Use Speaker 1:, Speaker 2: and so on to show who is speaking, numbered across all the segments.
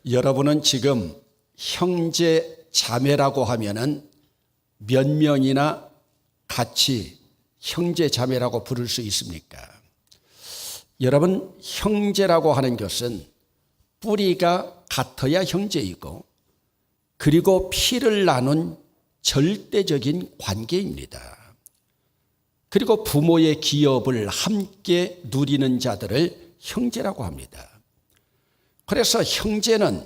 Speaker 1: 여러분은 지금 형제 자매라고 하면은 몇 명이나 같이 형제 자매라고 부를 수 있습니까? 여러분, 형제라고 하는 것은 뿌리가 같아야 형제이고, 그리고 피를 나눈 절대적인 관계입니다. 그리고 부모의 기업을 함께 누리는 자들을 형제라고 합니다. 그래서 형제는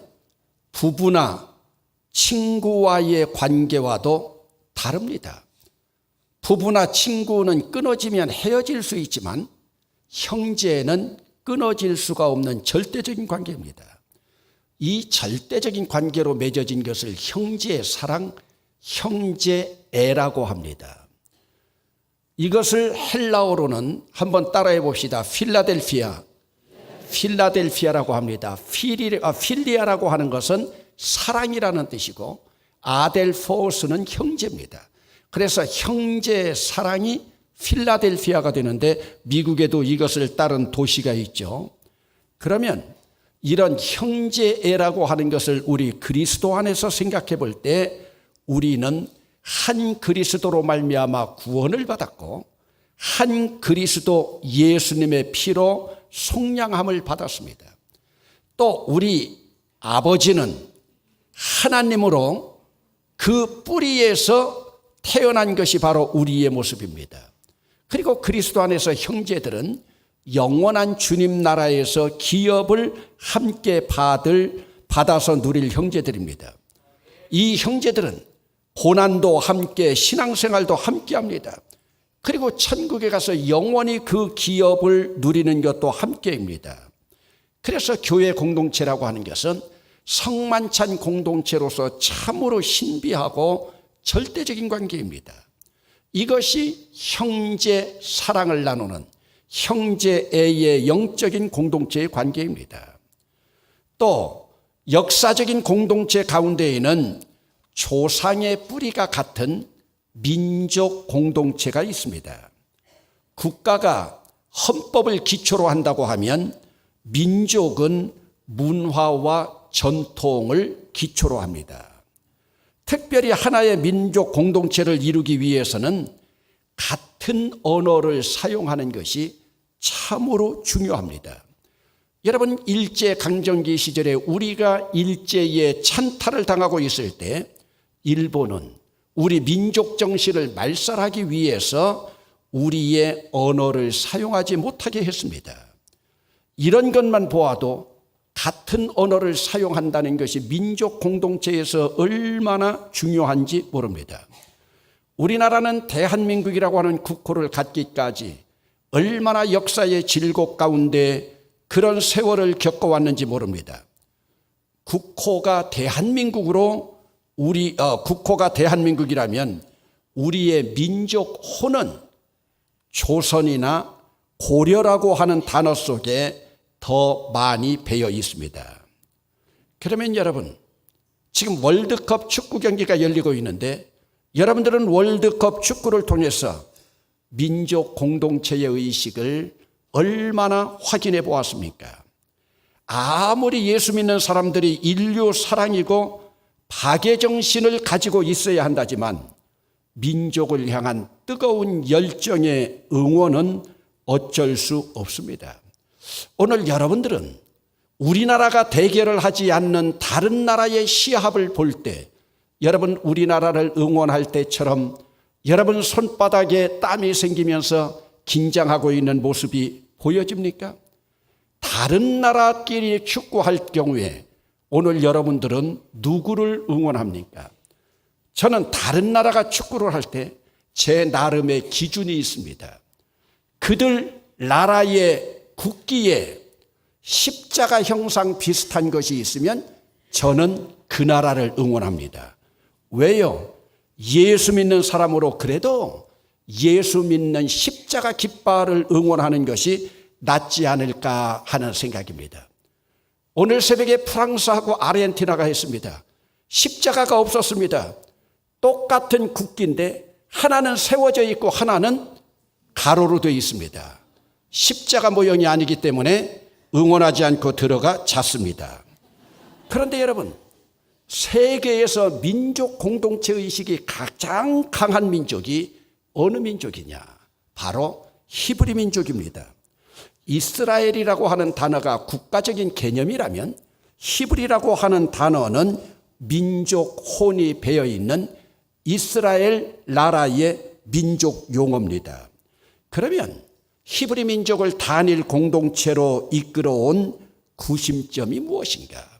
Speaker 1: 부부나 친구와의 관계와도 다릅니다. 부부나 친구는 끊어지면 헤어질 수 있지만 형제는 끊어질 수가 없는 절대적인 관계입니다. 이 절대적인 관계로 맺어진 것을 형제의 사랑, 형제애라고 합니다. 이것을 헬라어로는 한번 따라해 봅시다. 필라델피아라고 합니다. 필리아라고 하는 것은 사랑이라는 뜻이고, 아델포스는 형제입니다. 그래서 형제의 사랑이 필라델피아가 되는데, 미국에도 이것을 따른 도시가 있죠. 그러면 이런 형제애라고 하는 것을 우리 그리스도 안에서 생각해 볼 때, 우리는 한 그리스도로 말미암아 구원을 받았고, 한 그리스도 예수님의 피로 속량함을 받았습니다. 또 우리 아버지는 하나님으로 그 뿌리에서 태어난 것이 바로 우리의 모습입니다. 그리고 그리스도 안에서 형제들은 영원한 주님 나라에서 기업을 함께 받아서 누릴 형제들입니다. 이 형제들은 고난도 함께, 신앙생활도 함께 합니다. 그리고 천국에 가서 영원히 그 기업을 누리는 것도 함께입니다. 그래서 교회 공동체라고 하는 것은 성만찬 공동체로서 참으로 신비하고 절대적인 관계입니다. 이것이 형제 사랑을 나누는 형제애의 영적인 공동체의 관계입니다. 또 역사적인 공동체 가운데에는 조상의 뿌리가 같은 민족 공동체가 있습니다. 국가가 헌법을 기초로 한다고 하면 민족은 문화와 전통을 기초로 합니다. 특별히 하나의 민족 공동체를 이루기 위해서는 같은 언어를 사용하는 것이 참으로 중요합니다. 여러분, 일제강점기 시절에 우리가 일제에 찬탈을 당하고 있을 때 일본은 우리 민족 정신을 말살하기 위해서 우리의 언어를 사용하지 못하게 했습니다. 이런 것만 보아도 같은 언어를 사용한다는 것이 민족 공동체에서 얼마나 중요한지 모릅니다. 우리나라는 대한민국이라고 하는 국호를 갖기까지 얼마나 역사의 질곡 가운데 그런 세월을 겪어왔는지 모릅니다. 국호가 대한민국이라면 우리의 민족 호는 조선이나 고려라고 하는 단어 속에 더 많이 배어 있습니다. 그러면 여러분, 지금 월드컵 축구 경기가 열리고 있는데, 여러분들은 월드컵 축구를 통해서 민족 공동체의 의식을 얼마나 확인해 보았습니까? 아무리 예수 믿는 사람들이 인류 사랑이고 박애정신을 가지고 있어야 한다지만 민족을 향한 뜨거운 열정의 응원은 어쩔 수 없습니다. 오늘 여러분들은 우리나라가 대결을 하지 않는 다른 나라의 시합을 볼 때, 여러분 우리나라를 응원할 때처럼 여러분 손바닥에 땀이 생기면서 긴장하고 있는 모습이 보여집니까? 다른 나라끼리 축구할 경우에 오늘 여러분들은 누구를 응원합니까? 저는 다른 나라가 축구를 할 때 제 나름의 기준이 있습니다. 그들 나라의 국기에 십자가 형상 비슷한 것이 있으면 저는 그 나라를 응원합니다. 왜요? 예수 믿는 사람으로 그래도 예수 믿는 십자가 깃발을 응원하는 것이 낫지 않을까 하는 생각입니다. 오늘 새벽에 프랑스하고 아르헨티나가 했습니다. 십자가가 없었습니다. 똑같은 국기인데 하나는 세워져 있고 하나는 가로로 되어 있습니다. 십자가 모형이 아니기 때문에 응원하지 않고 들어가 잤습니다. 그런데 여러분, 세계에서 민족 공동체 의식이 가장 강한 민족이 어느 민족이냐? 바로 히브리 민족입니다. 이스라엘이라고 하는 단어가 국가적인 개념이라면 히브리라고 하는 단어는 민족 혼이 배어 있는 이스라엘 나라의 민족 용어입니다. 그러면 히브리 민족을 단일 공동체로 이끌어온 구심점이 무엇인가?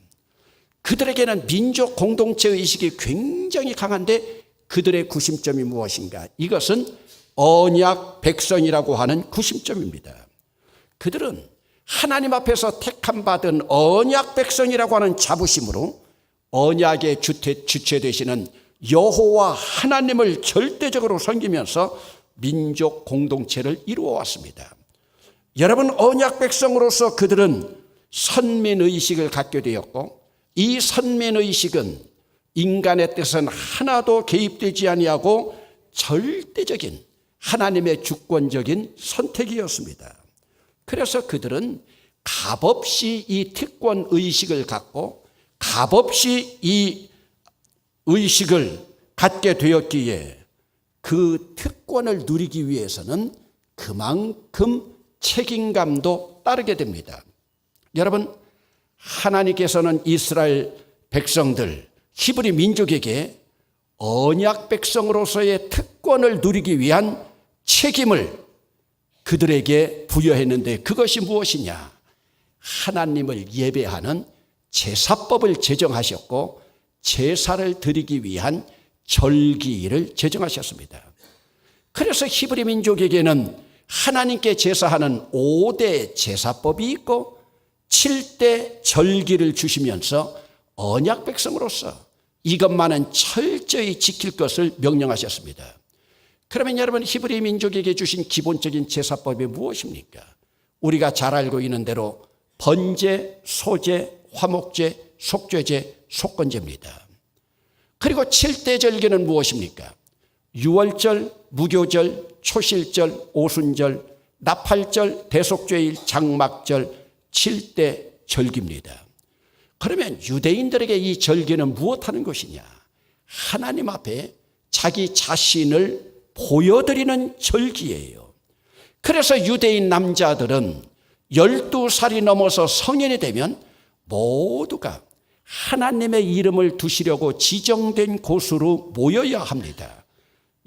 Speaker 1: 그들에게는 민족 공동체 의식이 굉장히 강한데 그들의 구심점이 무엇인가? 이것은 언약 백성이라고 하는 구심점입니다. 그들은 하나님 앞에서 택함 받은 언약 백성이라고 하는 자부심으로 언약의 주체 되시는 여호와 하나님을 절대적으로 섬기면서 민족 공동체를 이루어 왔습니다. 여러분, 언약 백성으로서 그들은 선민의식을 갖게 되었고, 이 선민의식은 인간의 뜻은 하나도 개입되지 아니하고 절대적인 하나님의 주권적인 선택이었습니다. 그래서 그들은 값없이 이 특권의식을 갖고 값없이 이 의식을 갖게 되었기에 그 특권을 누리기 위해서는 그만큼 책임감도 따르게 됩니다. 여러분, 하나님께서는 이스라엘 백성들, 히브리 민족에게 언약 백성으로서의 특권을 누리기 위한 책임을 그들에게 부여했는데 그것이 무엇이냐? 하나님을 예배하는 제사법을 제정하셨고 제사를 드리기 위한 절기를 제정하셨습니다. 그래서 히브리 민족에게는 하나님께 제사하는 5대 제사법이 있고 7대 절기를 주시면서 언약 백성으로서 이것만은 철저히 지킬 것을 명령하셨습니다. 그러면 여러분, 히브리 민족에게 주신 기본적인 제사법이 무엇입니까? 우리가 잘 알고 있는 대로 번제, 소제, 화목제, 속죄제, 속건제입니다. 그리고 7대 절기는 무엇입니까? 유월절, 무교절, 초실절, 오순절, 나팔절, 대속죄일, 장막절, 7대 절기입니다. 그러면 유대인들에게 이 절기는 무엇하는 것이냐? 하나님 앞에 자기 자신을 보여드리는 절기예요. 그래서 유대인 남자들은 12살이 넘어서 성인이 되면 모두가 하나님의 이름을 두시려고 지정된 곳으로 모여야 합니다.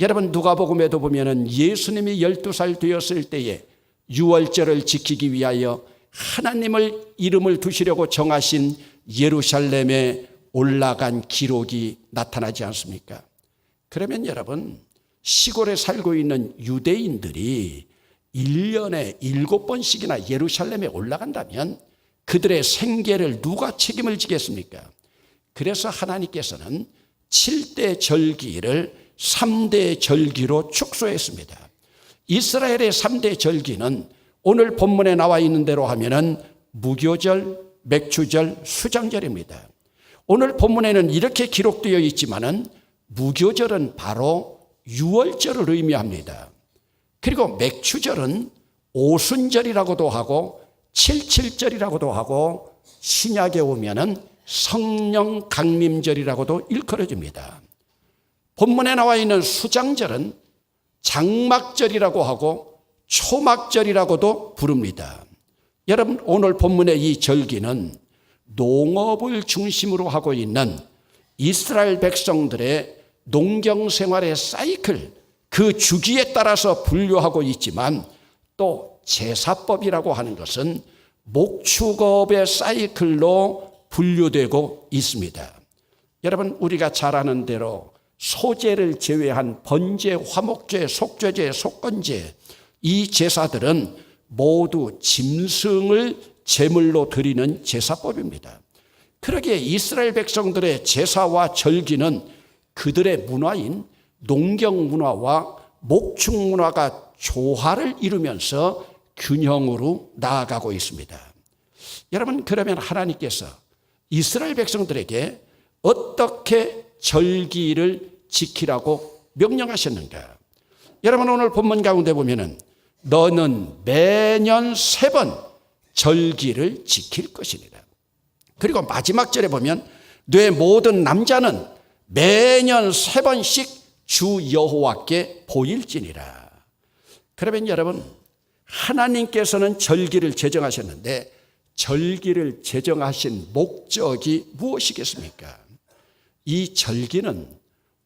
Speaker 1: 여러분, 누가복음에도 보면은 예수님이 12살 되었을 때에 유월절을 지키기 위하여 하나님을 이름을 두시려고 정하신 예루살렘에 올라간 기록이 나타나지 않습니까? 그러면 여러분, 시골에 살고 있는 유대인들이 1년에 7번씩이나 예루살렘에 올라간다면 그들의 생계를 누가 책임을 지겠습니까? 그래서 하나님께서는 7대 절기를 3대 절기로 축소했습니다. 이스라엘의 3대 절기는 오늘 본문에 나와 있는 대로 하면은 무교절, 맥추절, 수장절입니다. 오늘 본문에는 이렇게 기록되어 있지만은 무교절은 바로 유월절을 의미합니다. 그리고 맥추절은 오순절이라고도 하고 77절이라고도 하고 신약에 오면은 성령 강림절이라고도 일컬어집니다. 본문에 나와 있는 수장절은 장막절이라고 하고 초막절이라고도 부릅니다. 여러분, 오늘 본문의 이 절기는 농업을 중심으로 하고 있는 이스라엘 백성들의 농경 생활의 사이클, 그 주기에 따라서 분류하고 있지만 또 제사법이라고 하는 것은 목축업의 사이클로 분류되고 있습니다. 여러분, 우리가 잘 아는 대로 소제를 제외한 번제, 화목제, 속죄제, 속건제, 이 제사들은 모두 짐승을 제물로 드리는 제사법입니다. 그러기에 이스라엘 백성들의 제사와 절기는 그들의 문화인 농경 문화와 목축 문화가 조화를 이루면서 균형으로 나아가고 있습니다. 여러분, 그러면 하나님께서 이스라엘 백성들에게 어떻게 절기를 지키라고 명령하셨는가? 여러분, 오늘 본문 가운데 보면은 너는 매년 3번 절기를 지킬 것이니라. 그리고 마지막 절에 보면 내 모든 남자는 매년 3번씩 주 여호와께 보일지니라. 그러면 여러분, 하나님께서는 절기를 제정하셨는데 절기를 제정하신 목적이 무엇이겠습니까? 이 절기는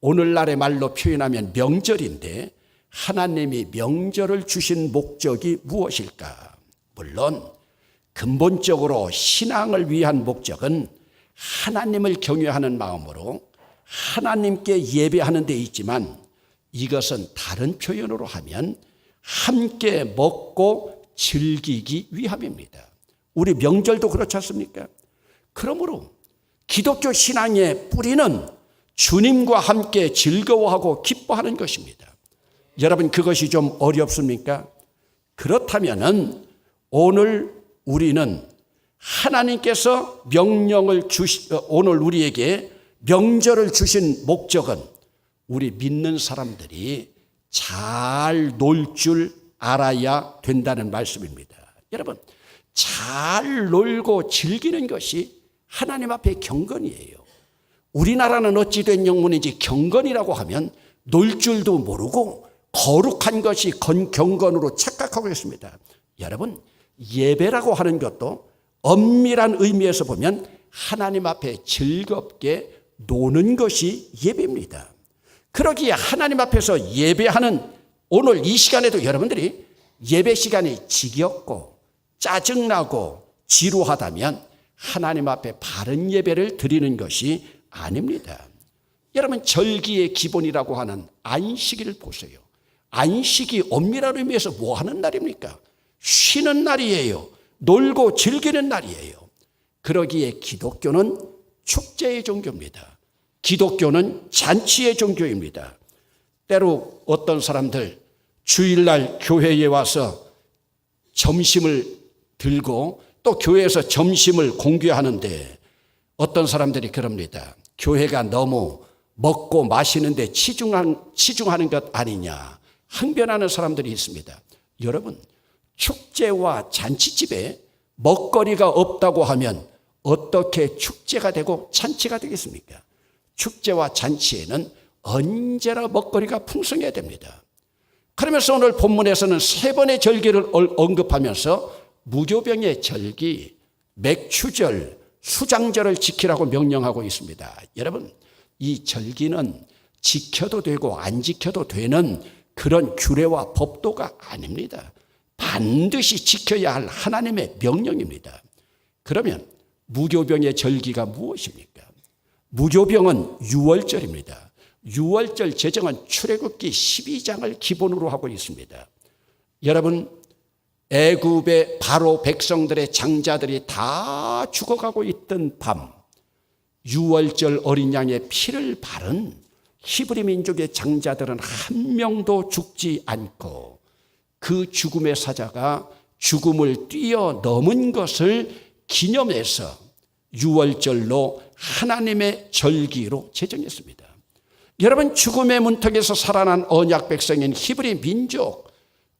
Speaker 1: 오늘날의 말로 표현하면 명절인데 하나님이 명절을 주신 목적이 무엇일까? 물론 근본적으로 신앙을 위한 목적은 하나님을 경외하는 마음으로 하나님께 예배하는 데 있지만 이것은 다른 표현으로 하면 함께 먹고 즐기기 위함입니다. 우리 명절도 그렇지 않습니까? 그러므로 기독교 신앙의 뿌리는 주님과 함께 즐거워하고 기뻐하는 것입니다. 여러분, 그것이 좀 어렵습니까? 그렇다면은 오늘 우리는 하나님께서 오늘 우리에게 명절을 주신 목적은 우리 믿는 사람들이 잘 놀 줄 알아야 된다는 말씀입니다. 여러분, 잘 놀고 즐기는 것이 하나님 앞에 경건이에요. 우리나라는 어찌된 영문인지 경건이라고 하면 놀 줄도 모르고 거룩한 것이 경건으로 착각하고 있습니다. 여러분, 예배라고 하는 것도 엄밀한 의미에서 보면 하나님 앞에 즐겁게 노는 것이 예배입니다. 그러기에 하나님 앞에서 예배하는 오늘 이 시간에도 여러분들이 예배 시간이 지겹고 짜증나고 지루하다면 하나님 앞에 바른 예배를 드리는 것이 아닙니다. 여러분, 절기의 기본이라고 하는 안식일을 보세요. 안식이 엄밀한 의미에서 뭐 하는 날입니까? 쉬는 날이에요. 놀고 즐기는 날이에요. 그러기에 기독교는 축제의 종교입니다. 기독교는 잔치의 종교입니다. 때로 어떤 사람들 주일날 교회에 와서 점심을 들고 또 교회에서 점심을 공개하는데 어떤 사람들이 그럽니다. 교회가 너무 먹고 마시는데 치중하는 것 아니냐 항변하는 사람들이 있습니다. 여러분, 축제와 잔치집에 먹거리가 없다고 하면 어떻게 축제가 되고 잔치가 되겠습니까? 축제와 잔치에는 언제나 먹거리가 풍성해야 됩니다. 그러면서 오늘 본문에서는 3번의 절기를 언급하면서 무교병의 절기, 맥추절, 수장절을 지키라고 명령하고 있습니다. 여러분, 이 절기는 지켜도 되고 안 지켜도 되는 그런 규례와 법도가 아닙니다. 반드시 지켜야 할 하나님의 명령입니다. 그러면 무교병의 절기가 무엇입니까? 무교병은 유월절입니다. 유월절 제정은 출애굽기 12장을 기본으로 하고 있습니다. 여러분, 애굽의 바로 백성들의 장자들이 다 죽어가고 있던 밤, 유월절 어린 양의 피를 바른 히브리 민족의 장자들은 한 명도 죽지 않고 그 죽음의 사자가 죽음을 뛰어넘은 것을 기념해서 유월절로 하나님의 절기로 제정했습니다. 여러분, 죽음의 문턱에서 살아난 언약 백성인 히브리 민족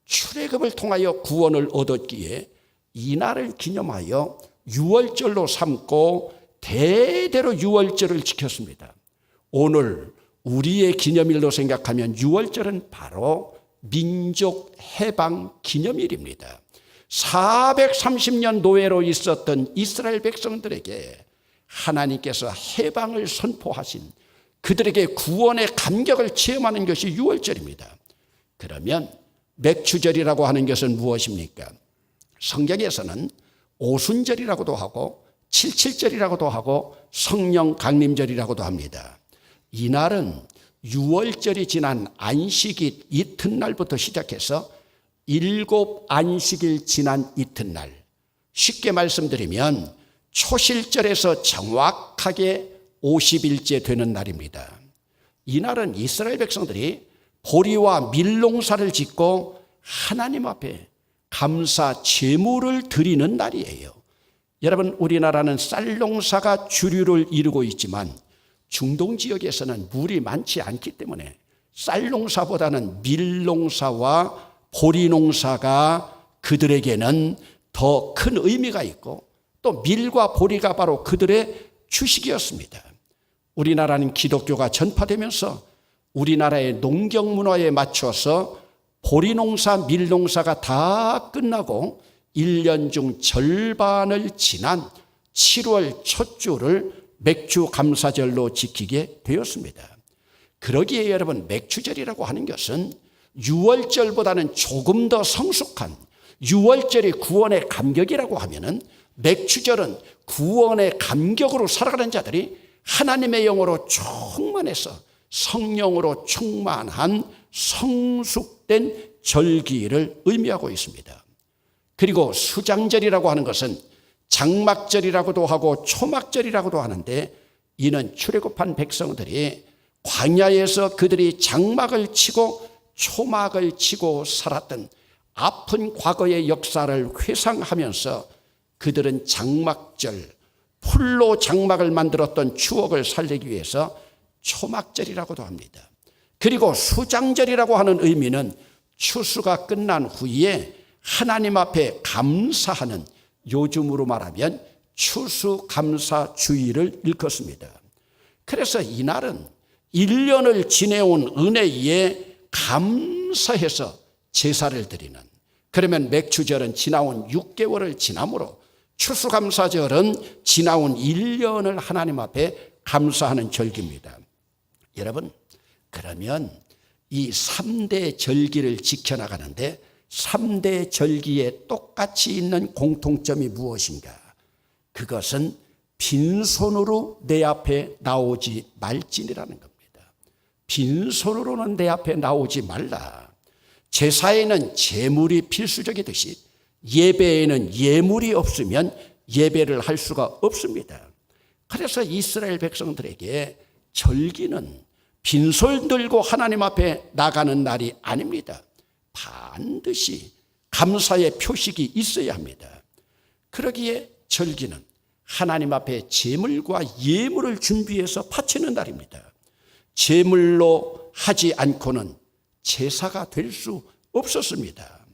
Speaker 1: 출애굽을 통하여 구원을 얻었기에 이 날을 기념하여 유월절로 삼고 대대로 유월절을 지켰습니다. 오늘 우리의 기념일로 생각하면 유월절은 바로 민족 해방 기념일입니다. 430년 노예로 있었던 이스라엘 백성들에게 하나님께서 해방을 선포하신 그들에게 구원의 감격을 체험하는 것이 유월절입니다. 그러면 맥추절이라고 하는 것은 무엇입니까? 성경에서는 오순절이라고도 하고 칠칠절이라고도 하고 성령 강림절이라고도 합니다. 이날은 유월절이 지난 안식일 이튿날부터 시작해서 7 안식일 지난 이튿날, 쉽게 말씀드리면 초실절에서 정확하게 50일째 되는 날입니다. 이날은 이스라엘 백성들이 보리와 밀농사를 짓고 하나님 앞에 감사 제물을 드리는 날이에요. 여러분, 우리나라는 쌀농사가 주류를 이루고 있지만 중동 지역에서는 물이 많지 않기 때문에 쌀농사보다는 밀농사와 보리농사가 그들에게는 더 큰 의미가 있고 또 밀과 보리가 바로 그들의 주식이었습니다. 우리나라는 기독교가 전파되면서 우리나라의 농경 문화에 맞춰서 보리 농사, 밀 농사가 다 끝나고 1년 중 절반을 지난 7월 첫 주를 맥주 감사절로 지키게 되었습니다. 그러기에 여러분, 맥주절이라고 하는 것은 6월절보다는 조금 더 성숙한 6월절이 구원의 감격이라고 하면은 맥주절은 구원의 감격으로 살아가는 자들이 하나님의 영으로 충만해서 성령으로 충만한 성숙된 절기를 의미하고 있습니다. 그리고 수장절이라고 하는 것은 장막절이라고도 하고 초막절이라고도 하는데, 이는 출애굽한 백성들이 광야에서 그들이 장막을 치고 초막을 치고 살았던 아픈 과거의 역사를 회상하면서 그들은 장막절, 풀로 장막을 만들었던 추억을 살리기 위해서 초막절이라고도 합니다. 그리고 수장절이라고 하는 의미는 추수가 끝난 후에 하나님 앞에 감사하는, 요즘으로 말하면 추수감사주의를 일컫습니다. 그래서 이날은 1년을 지내온 은혜에 감사해서 제사를 드리는, 그러면 맥주절은 지나온 6개월을 지나므로 추수감사절은 지나온 1년을 하나님 앞에 감사하는 절기입니다. 여러분, 그러면 이 3대 절기를 지켜나가는데 3대 절기에 똑같이 있는 공통점이 무엇인가? 그것은 빈손으로 내 앞에 나오지 말지니라는 겁니다. 빈손으로는 내 앞에 나오지 말라. 제사에는 제물이 필수적이듯이 예배에는 예물이 없으면 예배를 할 수가 없습니다. 그래서 이스라엘 백성들에게 절기는 빈손 들고 하나님 앞에 나가는 날이 아닙니다. 반드시 감사의 표식이 있어야 합니다. 그러기에 절기는 하나님 앞에 제물과 예물을 준비해서 바치는 날입니다. 제물로 하지 않고는 제사가 될 수 없었습니다.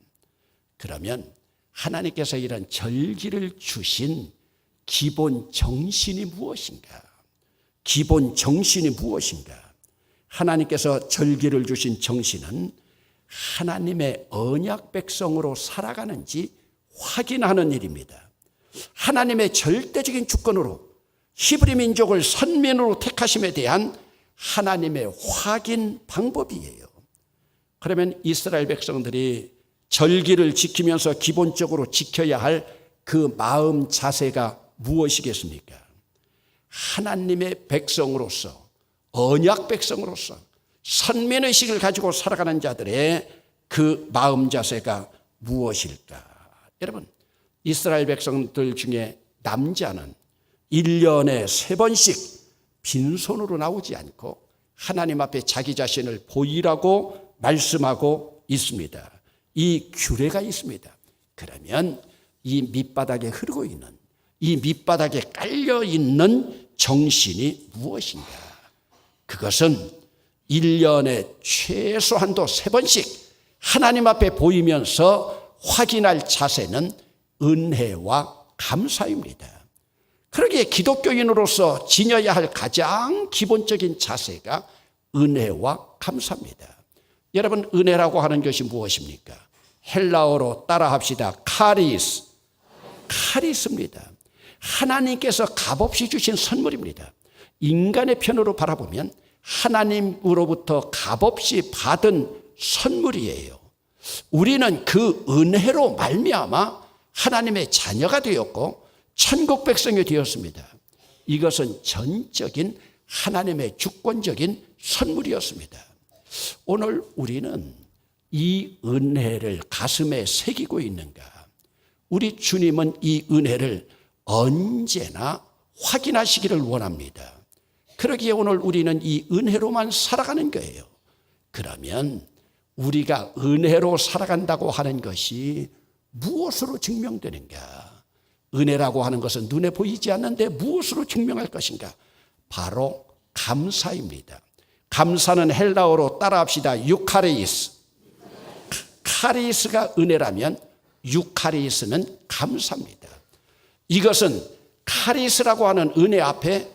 Speaker 1: 그러면 하나님께서 이런 절기를 주신 기본 정신이 무엇인가? 기본 정신이 무엇인가? 하나님께서 절기를 주신 정신은 하나님의 언약 백성으로 살아가는지 확인하는 일입니다. 하나님의 절대적인 주권으로 히브리 민족을 선민으로 택하심에 대한 하나님의 확인 방법이에요. 그러면 이스라엘 백성들이 절기를 지키면서 기본적으로 지켜야 할 그 마음 자세가 무엇이겠습니까? 하나님의 백성으로서, 언약 백성으로서 선민의식을 가지고 살아가는 자들의 그 마음 자세가 무엇일까? 여러분, 이스라엘 백성들 중에 남자는 1년에 3번씩 빈손으로 나오지 않고 하나님 앞에 자기 자신을 보이라고 말씀하고 있습니다. 이 규례가 있습니다. 그러면 이 밑바닥에 흐르고 있는, 이 밑바닥에 깔려있는 정신이 무엇인가? 그것은 1년에 최소한도 3번씩 하나님 앞에 보이면서 확인할 자세는 은혜와 감사입니다. 그러기에 기독교인으로서 지녀야 할 가장 기본적인 자세가 은혜와 감사입니다. 여러분, 은혜라고 하는 것이 무엇입니까? 헬라어로 따라합시다. 카리스입니다. 하나님께서 값없이 주신 선물입니다. 인간의 편으로 바라보면 하나님으로부터 값없이 받은 선물이에요. 우리는 그 은혜로 말미암아 하나님의 자녀가 되었고 천국 백성이 되었습니다. 이것은 전적인 하나님의 주권적인 선물이었습니다. 오늘 우리는 이 은혜를 가슴에 새기고 있는가? 우리 주님은 이 은혜를 언제나 확인하시기를 원합니다. 그러기에 오늘 우리는 이 은혜로만 살아가는 거예요. 그러면 우리가 은혜로 살아간다고 하는 것이 무엇으로 증명되는가? 은혜라고 하는 것은 눈에 보이지 않는데 무엇으로 증명할 것인가? 바로 감사입니다. 감사는 헬라어로 따라합시다. 유카리스. 카리스가 은혜라면 유카리스는 감사입니다. 이것은 카리스라고 하는 은혜 앞에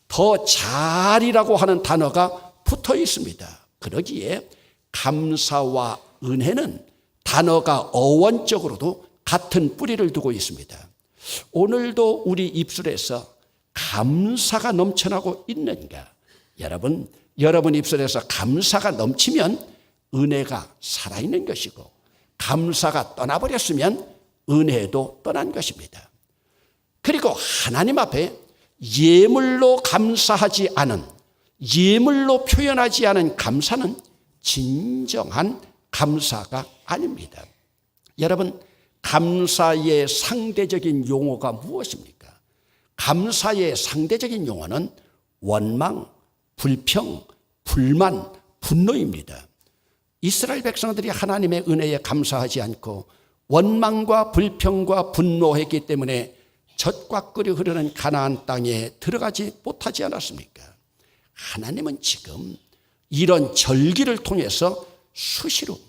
Speaker 1: 더 잘이라고 하는 단어가 붙어 있습니다. 그러기에 감사와 은혜는 단어가 어원적으로도 같은 뿌리를 두고 있습니다. 오늘도 우리 입술에서 감사가 넘쳐나고 있는가? 여러분 입술에서 감사가 넘치면 은혜가 살아있는 것이고, 감사가 떠나버렸으면 은혜도 떠난 것입니다. 그리고 하나님 앞에 예물로 감사하지 않은, 예물로 표현하지 않은 감사는 진정한 감사가 아닙니다. 여러분, 감사의 상대적인 용어가 무엇입니까? 감사의 상대적인 용어는 원망, 불평, 불만, 분노입니다. 이스라엘 백성들이 하나님의 은혜에 감사하지 않고 원망과 불평과 분노했기 때문에 젖과 꿀이 흐르는 가나안 땅에 들어가지 못하지 않았습니까? 하나님은 지금 이런 절기를 통해서 수시로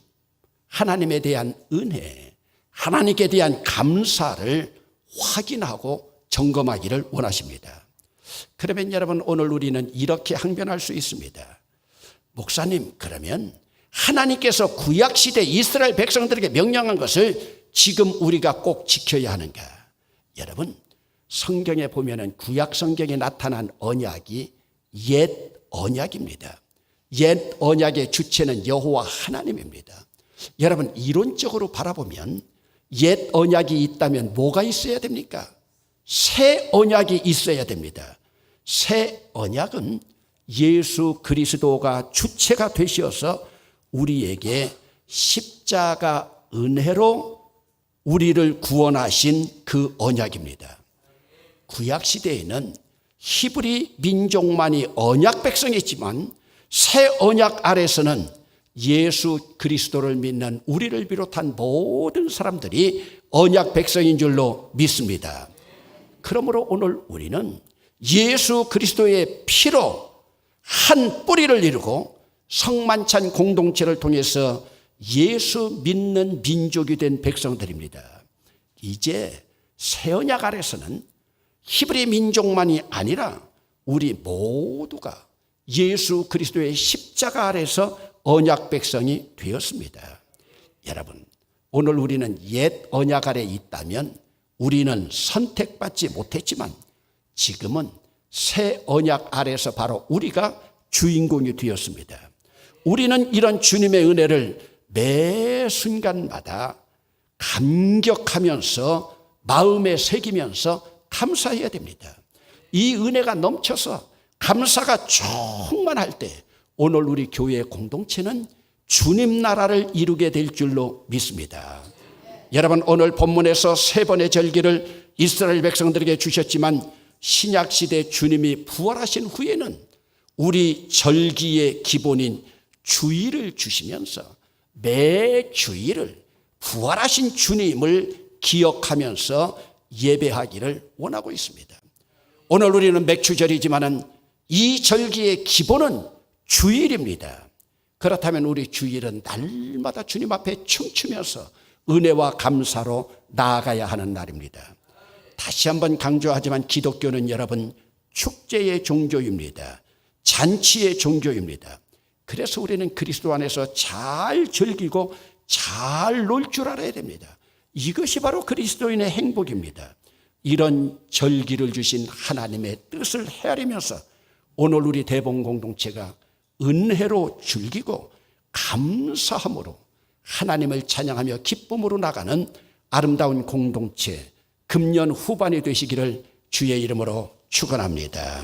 Speaker 1: 하나님에 대한 은혜, 하나님께 대한 감사를 확인하고 점검하기를 원하십니다. 그러면 여러분, 오늘 우리는 이렇게 항변할 수 있습니다. 목사님, 그러면 하나님께서 구약시대 이스라엘 백성들에게 명령한 것을 지금 우리가 꼭 지켜야 하는가? 여러분, 성경에 보면은 구약 성경에 나타난 언약이 옛 언약입니다. 옛 언약의 주체는 여호와 하나님입니다. 여러분, 이론적으로 바라보면 옛 언약이 있다면 뭐가 있어야 됩니까? 새 언약이 있어야 됩니다. 새 언약은 예수 그리스도가 주체가 되셔서 우리에게 십자가 은혜로 우리를 구원하신 그 언약입니다. 구약시대에는 히브리 민족만이 언약 백성이지만 새 언약 아래서는 예수 그리스도를 믿는 우리를 비롯한 모든 사람들이 언약 백성인 줄로 믿습니다. 그러므로 오늘 우리는 예수 그리스도의 피로 한 뿌리를 이루고 성만찬 공동체를 통해서 예수 믿는 민족이 된 백성들입니다. 이제 새 언약 아래서는 히브리 민족만이 아니라 우리 모두가 예수 그리스도의 십자가 아래서 언약 백성이 되었습니다. 여러분, 오늘 우리는 옛 언약 아래 있다면 우리는 선택받지 못했지만 지금은 새 언약 아래서 바로 우리가 주인공이 되었습니다. 우리는 이런 주님의 은혜를 매 순간마다 감격하면서 마음에 새기면서 감사해야 됩니다. 이 은혜가 넘쳐서 감사가 충만할 때 오늘 우리 교회의 공동체는 주님 나라를 이루게 될 줄로 믿습니다. 여러분, 오늘 본문에서 세 번의 절기를 이스라엘 백성들에게 주셨지만 신약시대 주님이 부활하신 후에는 우리 절기의 기본인 주일을 주시면서 매 주일을 부활하신 주님을 기억하면서 예배하기를 원하고 있습니다. 오늘 우리는 맥주절이지만은 이 절기의 기본은 주일입니다. 그렇다면 우리 주일은 날마다 주님 앞에 춤추면서 은혜와 감사로 나아가야 하는 날입니다. 다시 한번 강조하지만 기독교는 여러분 축제의 종교입니다. 잔치의 종교입니다. 그래서 우리는 그리스도 안에서 잘 즐기고 잘 놀 줄 알아야 됩니다. 이것이 바로 그리스도인의 행복입니다. 이런 절기를 주신 하나님의 뜻을 헤아리면서 오늘 우리 대봉 공동체가 은혜로 즐기고 감사함으로 하나님을 찬양하며 기쁨으로 나가는 아름다운 공동체, 금년 후반이 되시기를 주의 이름으로 축원합니다.